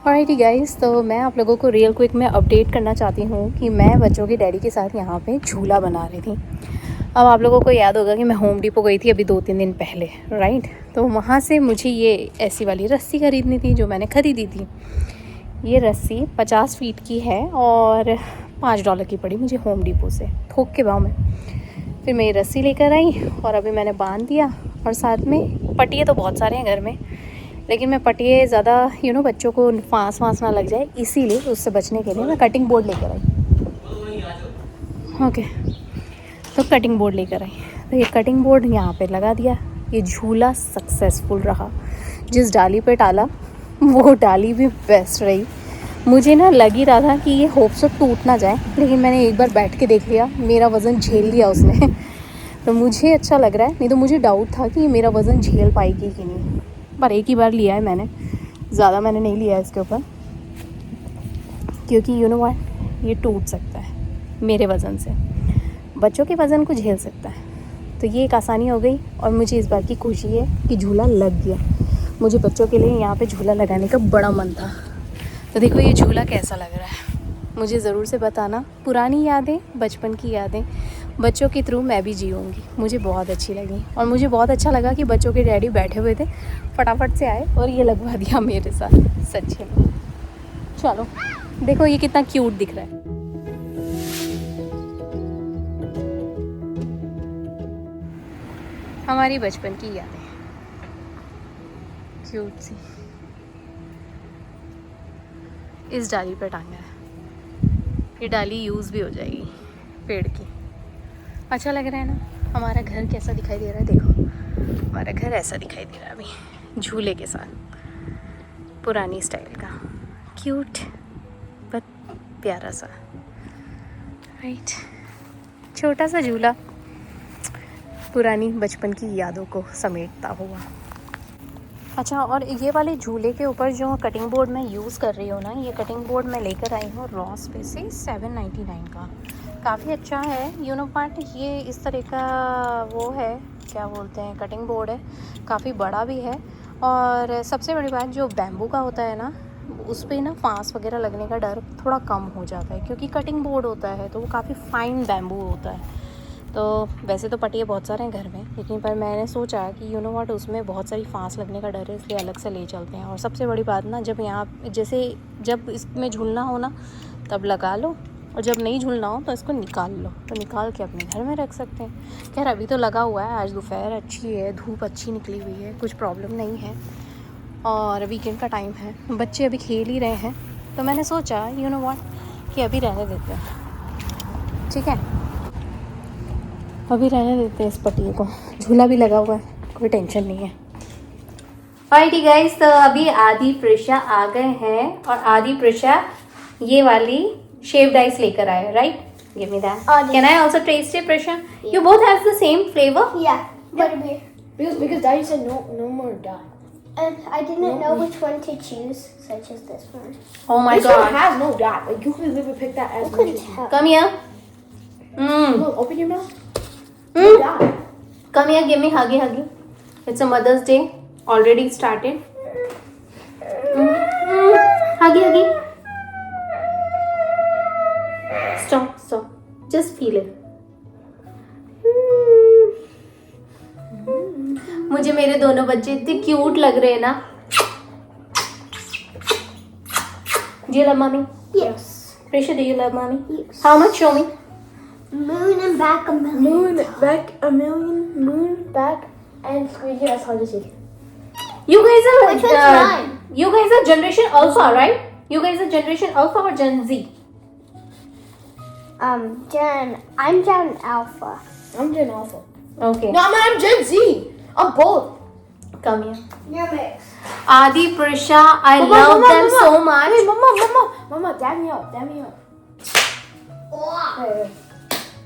Alrighty guys, तो मैं आप लोगों को रियल क्विक में अपडेट करना चाहती हूँ कि मैं बच्चों के डैडी के साथ यहाँ पे झूला बना रही थी। अब आप लोगों को याद होगा कि मैं होम डिपो गई थी अभी 2-3 दिन पहले, राइट। तो वहाँ से मुझे ये ऐसी वाली रस्सी खरीदनी थी जो मैंने ख़रीदी थी। ये रस्सी 50 फीट की है और $5 की पड़ी मुझे होम डिपो से थोक के भाव में। फिर मैं ये रस्सी लेकर आई और अभी मैंने बांध दिया। और साथ में पटिए तो बहुत सारे हैं घर में, लेकिन मैं पटिए ज़्यादा बच्चों को फांस ना लग जाए, इसीलिए उससे बचने के लिए मैं कटिंग बोर्ड लेकर आई। ओके, तो कटिंग बोर्ड लेकर आई। तो ये कटिंग बोर्ड यहाँ पे लगा दिया। ये झूला सक्सेसफुल रहा। जिस डाली पे टाला वो डाली भी बेस्ट रही। मुझे ना लग ही रहा था कि ये होप से टूट ना जाए, लेकिन मैंने एक बार बैठ के देख लिया, मेरा वज़न झेल लिया उसने। तो मुझे अच्छा लग रहा है, नहीं तो मुझे डाउट था कि ये मेरा वज़न झेल पाएगी कि नहीं। पर एक ही बार लिया है मैंने, ज़्यादा मैंने नहीं लिया है इसके ऊपर, क्योंकि व्हाट, ये टूट सकता है मेरे वज़न से, बच्चों के वज़न को झेल सकता है। तो ये एक आसानी हो गई और मुझे इस बात की खुशी है कि झूला लग गया। मुझे बच्चों के लिए यहाँ पे झूला लगाने का बड़ा मन था। तो देखो ये झूला कैसा लग रहा है, मुझे ज़रूर से बताना। पुरानी यादें, बचपन की यादें बच्चों के थ्रू मैं भी जीऊँगी। मुझे बहुत अच्छी लगी और मुझे बहुत अच्छा लगा कि बच्चों के डैडी बैठे हुए थे, फटाफट से आए और ये लगवा दिया मेरे साथ। सच्ची में चलो देखो ये कितना क्यूट दिख रहा है। हमारी बचपन की यादें क्यूट सी इस डाली पर टांगा है। ये डाली यूज़ भी हो जाएगी पेड़ की। अच्छा लग रहा है ना। हमारा घर कैसा दिखाई दे रहा है, देखो हमारा घर ऐसा दिखाई दे रहा है अभी, झूले के साथ, पुरानी स्टाइल का, क्यूट बट प्यारा सा, राइट। छोटा सा झूला पुरानी बचपन की यादों को समेटता हुआ। अच्छा, और ये वाले झूले के ऊपर जो कटिंग बोर्ड मैं यूज़ कर रही हूँ ना, ये कटिंग बोर्ड मैं लेकर आई हूँ रॉस पे से 799 का। काफ़ी अच्छा है। पार्ट ये इस तरह का वो है, क्या बोलते हैं, कटिंग बोर्ड है, काफ़ी बड़ा भी है। और सबसे बड़ी बात, जो बैम्बू का होता है ना, उस पर ना फांस वगैरह लगने का डर थोड़ा कम हो जाता है, क्योंकि कटिंग बोर्ड होता है तो वो काफ़ी फाइन बैम्बू होता है। तो वैसे तो पटिए बहुत सारे हैं घर में, लेकिन पर मैंने सोचा कि व्हाट, उसमें बहुत सारी फांस लगने का डर है, इसलिए अलग से ले चलते हैं। और सबसे बड़ी बात ना, जब यहाँ जैसे जब इसमें झूलना हो ना तब लगा लो, और जब नहीं झूलना हो तो इसको निकाल लो, तो निकाल के अपने घर में रख सकते हैं। खैर अभी तो लगा हुआ है, आज दोपहर अच्छी है, धूप अच्छी निकली हुई है, कुछ प्रॉब्लम नहीं है और वीकेंड का टाइम है, बच्चे अभी खेल ही रहे हैं। तो मैंने सोचा व्हाट कि अभी रहने देते हैं, ठीक है, अभी रहने देते हैं इस पटिए को। झूला भी लगा हुआ है, कोई टेंशन नहीं है। ऑलराइटी गाइस, तो अभी आदि प्रिशा आ गए हैं और आदि प्रिशा ये वाली शेव्ड आइस लेकर आए, right? Give me that. Can I also taste it, Prisha? You both have the same flavour? Yeah, butterbeer. Because Daddy said no more dye. And I didn't know which one to choose, so I chose this one. Oh my This one god. has no dye. Like you could literally pick that as You much couldn't as you tell. Come here. Look, open your mouth. No dye. Come here, give me huggy. It's a Mother's Day. Already started. Huggy. Stop. Just feel it. मुझे मेरे दोनों बच्चे इतने cute लग रहे हैं ना। Do you love mommy? Yes. Prisha, do you love mommy? Yes. How much? Show me. Moon and back a million. Moon back a million. Moon back and squeegee. That's hard to say. You guys are Which one's mine? You guys are Generation Alpha, right? You guys are Generation Alpha or Gen Z? I'm Gen Alpha. I'm Gen Alpha. Okay. No, I'm Gen Z. I'm both. Come here. You're mixed. Adi, Prisha, I Mama, love Mama, them Mama. so much. Hey, Mama, dab me up. Oh. Hey.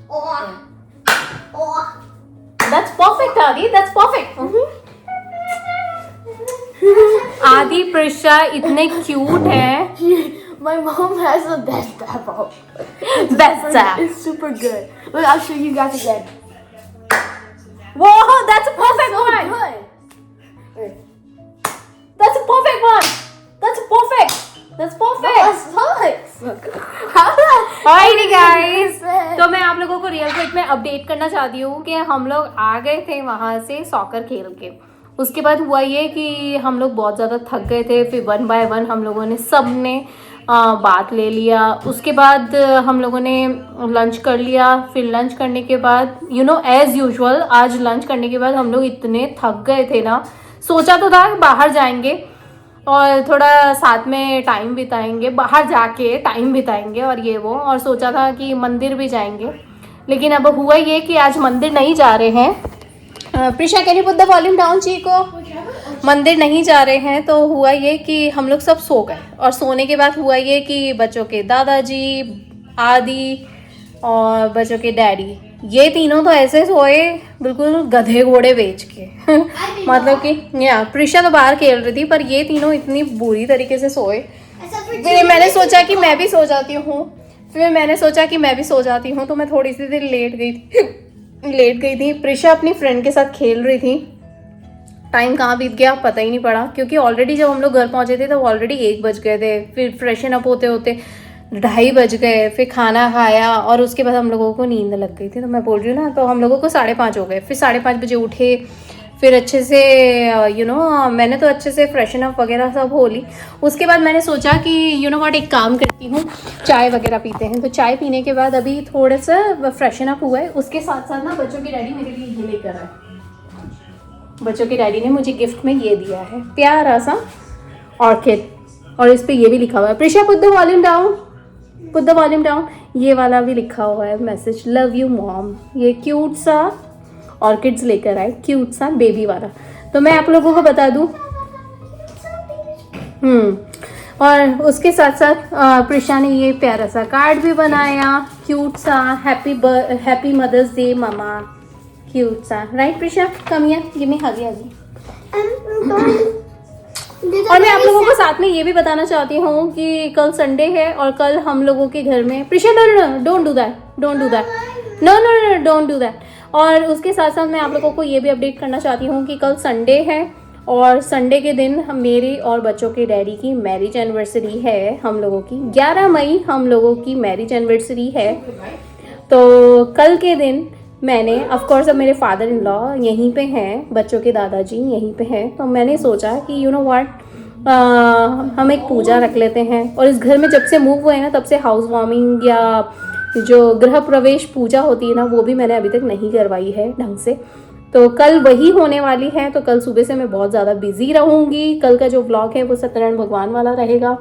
Oh. That's perfect, Adi. That's perfect. आदि प्रिशा इतने cute है। My mom has the best dab up. Best dab. It's super good. Look, I'll show you guys again. Whoa, that's a perfect one. Good. Wait. That's a perfect one. That's perfect. को real quick में update करना चाहती हूँ कि हम लोग आ गए थे वहाँ से सॉकर खेल के। उसके बाद हुआ ये कि हम लोग बहुत ज़्यादा थक गए थे, फिर 1 बाय 1 हम लोगों ने सब ने बात ले लिया। उसके बाद हम लोगों ने लंच कर लिया। फिर लंच करने के बाद एज़ यूजुअल आज लंच करने के बाद हम लोग इतने थक गए थे ना, सोचा तो था बाहर जाएंगे और थोड़ा साथ में टाइम बिताएंगे, बाहर जाके टाइम बिताएंगे और ये वो, और सोचा था कि मंदिर भी जाएंगे। लेकिन अब हुआ ये कि आज मंदिर नहीं जा रहे हैं। Prisha can you put the volume down chikoo. मंदिर नहीं जा रहे हैं तो हुआ ये कि हम लोग सब सो गए, और सोने के बाद हुआ ये कि बच्चों के दादाजी, आदि और बच्चों के डैडी, ये तीनों तो ऐसे सोए बिल्कुल गधे घोड़े बेच के मतलब कि प्रिशा तो बाहर खेल रही थी, पर ये तीनों इतनी बुरी तरीके से सोए। फिर मैंने सोचा कि मैं भी सो जाती हूँ, तो मैं थोड़ी सी देर लेट गई थी। प्रिशा अपनी फ्रेंड के साथ खेल रही थी। टाइम कहाँ बीत गया पता ही नहीं पड़ा, क्योंकि ऑलरेडी जब हम लोग घर पहुँचे थे तो ऑलरेडी 1 बज गए थे। फिर फ्रेशन अप होते होते 2:30 बज गए। फिर खाना खाया और उसके बाद हम लोगों को नींद लग गई थी। तो मैं बोल रही हूँ ना, तो हम लोगों को 5:30 हो गए। फिर 5:30 बजे उठे, फिर अच्छे से मैंने तो अच्छे से फ्रेशन अप वगैरह सब हो ली। उसके बाद मैंने सोचा कि व्हाट, एक काम करती हूँ, चाय वगैरह पीते हैं। तो चाय पीने के बाद अभी थोड़ा सा फ्रेशन अप हुआ है। उसके साथ साथ ना बच्चों के डैडी मेरे लिए ये लेकर आए। बच्चों के डैडी ने मुझे गिफ्ट में ये दिया है, प्यारा सा ऑर्किड, और इस पे ये भी लिखा हुआ है, Prisha put the volume down, ये वाला भी लिखा हुआ है मैसेज, लव यू मॉम। ये क्यूट सा ऑर्किड्स लेकर आए, क्यूट सा बेबी वाला। तो मैं आप लोगों को बता दूं, और उसके साथ साथ प्रिशा ने ये प्यारा सा कार्ड भी बनाया, क्यूट सा, happy mother's day mama, cute सा, right Prisha, come here, give me hug. और मैं आप लोगों को साथ में ये भी बताना चाहती हूँ कि कल संडे है और कल हम लोगों के घर में, Prisha no, don't do that. और उसके साथ साथ मैं आप लोगों को ये भी अपडेट करना चाहती हूँ कि कल संडे है, और संडे के दिन मेरी और बच्चों के डैडी की मैरिज एनिवर्सरी है। हम लोगों की 11 मई हम लोगों की मैरिज एनिवर्सरी है। तो कल के दिन मैंने, ऑफ कोर्स अब मेरे फादर इन लॉ यहीं पे हैं, बच्चों के दादाजी यहीं पे हैं, तो मैंने सोचा कि हम एक पूजा रख लेते हैं। और इस घर में जब से मूव हुए हैं ना, तब से हाउस वार्मिंग या जो गृह प्रवेश पूजा होती है ना, वो भी मैंने अभी तक नहीं करवाई है ढंग से। तो कल वही होने वाली है। तो कल सुबह से मैं बहुत ज़्यादा बिजी रहूँगी। कल का जो व्लॉग है वो सत्यनारायण भगवान वाला रहेगा,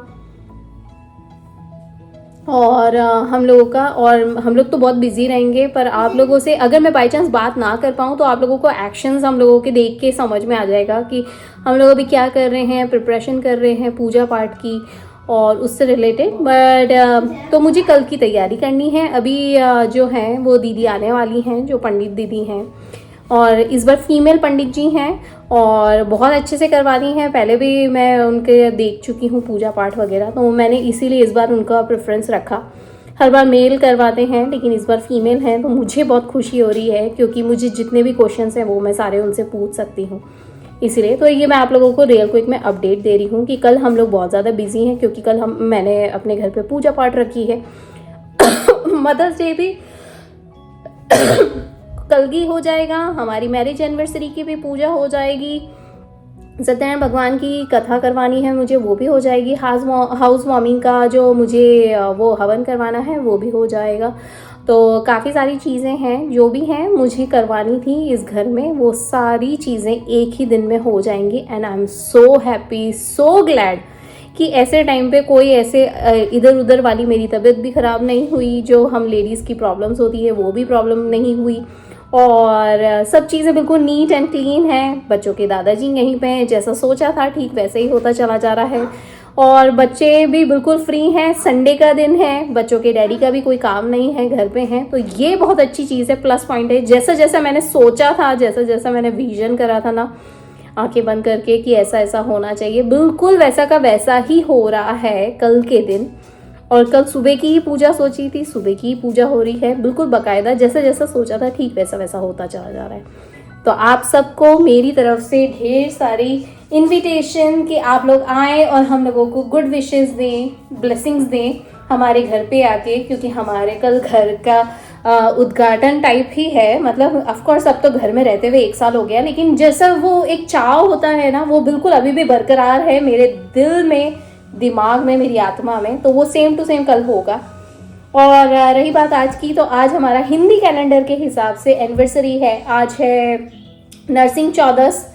और हम लोग तो बहुत बिजी रहेंगे। पर आप लोगों से अगर मैं बाई चांस बात ना कर पाऊँ, तो आप लोगों को एक्शंस हम लोगों के देख के समझ में आ जाएगा कि हम लोग अभी क्या कर रहे हैं, प्रिपरेशन कर रहे हैं पूजा पाठ की और उससे रिलेटेड। बट तो मुझे कल की तैयारी करनी है। अभी जो हैं वो दीदी आने वाली हैं, जो पंडित दीदी हैं, और इस बार फीमेल पंडित जी हैं और बहुत अच्छे से करवाती हैं। पहले भी मैं उनके देख चुकी हूँ पूजा पाठ वगैरह, तो मैंने इसीलिए इस बार उनका प्रेफरेंस रखा। हर बार मेल करवाते हैं, लेकिन इस बार फीमेल हैं, तो मुझे बहुत खुशी हो रही है, क्योंकि मुझे जितने भी क्वेश्चंस हैं वो मैं सारे उनसे पूछ सकती हूँ। इसलिए तो ये मैं आप लोगों को रियल क्विक में अपडेट दे रही हूँ कि कल हम लोग बहुत ज़्यादा बिजी हैं, क्योंकि कल मैंने अपने घर पर पूजा पाठ रखी है। मदर्स डे भी कल ही हो जाएगा, हमारी मैरिज एनिवर्सरी की भी पूजा हो जाएगी, सत्यनारायण भगवान की कथा करवानी है मुझे, वो भी हो जाएगी, हाउस वार्मिंग का जो मुझे वो हवन करवाना है वो भी हो जाएगा। तो काफ़ी सारी चीज़ें हैं जो भी हैं मुझे करवानी थी इस घर में, वो सारी चीज़ें एक ही दिन में हो जाएंगी। And I am so happy, so glad कि ऐसे टाइम पे कोई ऐसे इधर उधर वाली मेरी तबीयत भी ख़राब नहीं हुई, जो हम लेडीज़ की प्रॉब्लम्स होती है वो भी प्रॉब्लम नहीं हुई, और सब चीज़ें बिल्कुल नीट एंड क्लीन हैं। बच्चों के दादाजी यहीं पे हैं, जैसा सोचा था ठीक वैसे ही होता चला जा रहा है, और बच्चे भी बिल्कुल फ्री हैं। संडे का दिन है, बच्चों के डैडी का भी कोई काम नहीं है, घर पे हैं, तो ये बहुत अच्छी चीज़ है, प्लस पॉइंट है। जैसा जैसा मैंने सोचा था, जैसा जैसा मैंने विजन करा था ना आंखें बंद करके कि ऐसा ऐसा होना चाहिए, बिल्कुल वैसा का वैसा ही हो रहा है कल के दिन। और कल सुबह की ही पूजा सोची थी, सुबह की ही पूजा हो रही है, बिल्कुल बाकायदा जैसा जैसा सोचा था ठीक वैसा वैसा होता चला जा रहा है। तो आप सबको मेरी तरफ से ढेर सारी इनविटेशन कि आप लोग आएँ और हम लोगों को गुड विशेस दें, ब्लेसिंग्स दें हमारे घर पे आके, क्योंकि हमारे कल घर का उद्घाटन टाइप ही है, मतलब ऑफ कोर्स अब तो घर में रहते हुए 1 साल हो गया, लेकिन जैसा वो एक चाव होता है ना, वो बिल्कुल अभी भी बरकरार है मेरे दिल में, दिमाग में, मेरी आत्मा में। तो वो सेम टू सेम कल होगा। और रही बात आज की, तो आज हमारा हिंदी कैलेंडर के हिसाब से एनिवर्सरी है। आज है नरसिंह चौदस,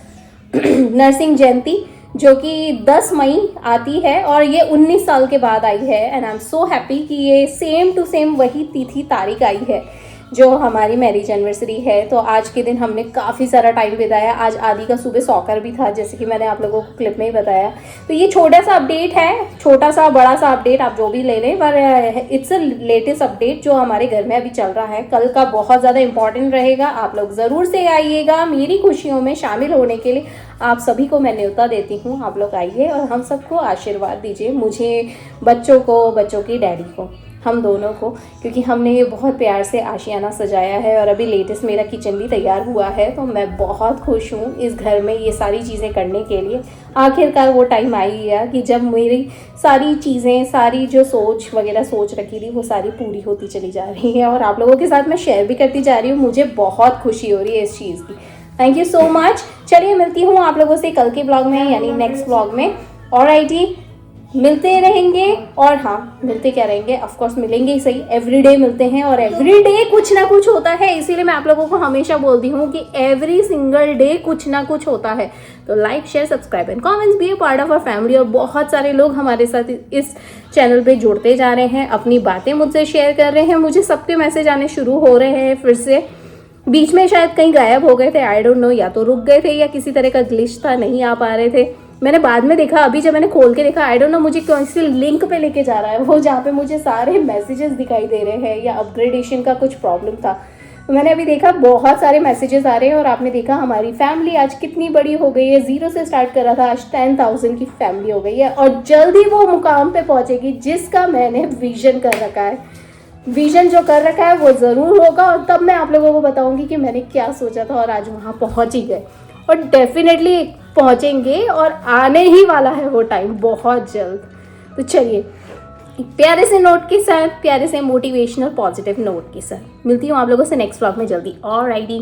नरसिंह जयंती, जो कि 10 मई आती है और ये 19 साल के बाद आई है। And I am so happy कि ये सेम टू सेम वही तिथि तारीख आई है जो हमारी मैरिज एनिवर्सरी है। तो आज के दिन हमने काफ़ी सारा टाइम बिताया। आज आदि का सुबह सॉकर भी था, जैसे कि मैंने आप लोगों को क्लिप में ही बताया। तो ये छोटा सा अपडेट है, छोटा सा बड़ा सा अपडेट आप जो भी ले लें, पर इट्स अ लेटेस्ट अपडेट जो हमारे घर में अभी चल रहा है। कल का बहुत ज़्यादा इंपॉर्टेंट रहेगा, आप लोग ज़रूर से आइएगा मेरी खुशियों में शामिल होने के लिए। आप सभी को मैं न्योता देती हूँ, आप लोग आइए और हम सबको आशीर्वाद दीजिए, मुझे, बच्चों को, बच्चों की डैडी को, हम दोनों को, क्योंकि हमने ये बहुत प्यार से आशियाना सजाया है और अभी लेटेस्ट मेरा किचन भी तैयार हुआ है। तो मैं बहुत खुश हूँ इस घर में ये सारी चीज़ें करने के लिए। आखिरकार वो टाइम आई गया कि जब मेरी सारी चीज़ें, सारी जो सोच वगैरह सोच रखी थी, वो सारी पूरी होती चली जा रही है और आप लोगों के साथ मैं शेयर भी करती जा रही हूँ। मुझे बहुत खुशी हो रही है इस चीज़ की। Thank you so much. चलिए मिलती हूँ आप लोगों से कल के ब्लॉग में, यानी नेक्स्ट ब्लॉग में। ऑलराइटी, मिलते रहेंगे। और हाँ, मिलते क्या रहेंगे, ऑफ कोर्स मिलेंगे ही सही, एवरीडे मिलते हैं और एवरीडे कुछ ना कुछ होता है। इसीलिए मैं आप लोगों को हमेशा बोलती हूँ कि एवरी सिंगल डे कुछ ना कुछ होता है। तो like, share, subscribe and comments, be a part of our family. और बहुत सारे लोग हमारे साथ इस चैनल पे जुड़ते जा रहे हैं, अपनी बातें मुझसे शेयर कर रहे हैं। मुझे सबके मैसेज आने शुरू हो रहे हैं फिर से। बीच में शायद कहीं गायब हो गए थे, आई डोंट नो, या तो रुक गए थे या किसी तरह का ग्लिच था, नहीं आ पा रहे थे। मैंने बाद में देखा, अभी जब मैंने खोल के देखा, आई डोंट नो मुझे कौन सी लिंक पे लेके जा रहा है वो, जहाँ पे मुझे सारे मैसेजेस दिखाई दे रहे हैं, या अपग्रेडेशन का कुछ प्रॉब्लम था। तो मैंने अभी देखा बहुत सारे मैसेजेस आ रहे हैं और आपने देखा हमारी फैमिली आज कितनी बड़ी हो गई है। 0 से स्टार्ट कर रहा था, आज 10,000 की फैमिली हो गई है और जल्द ही वो मुकाम पे पहुंचेगी जिसका मैंने विजन कर रखा है। विजन जो कर रखा है वो ज़रूर होगा और तब मैं आप लोगों को बताऊंगी कि मैंने क्या सोचा था और आज वहाँ पहुँच ही गए और डेफिनेटली पहुँचेंगे और आने ही वाला है वो टाइम बहुत जल्द। तो चलिए, प्यारे से नोट के साथ, प्यारे से मोटिवेशनल पॉजिटिव नोट के साथ मिलती हूँ आप लोगों से नेक्स्ट व्लॉग में जल्दी। ऑलराइटी।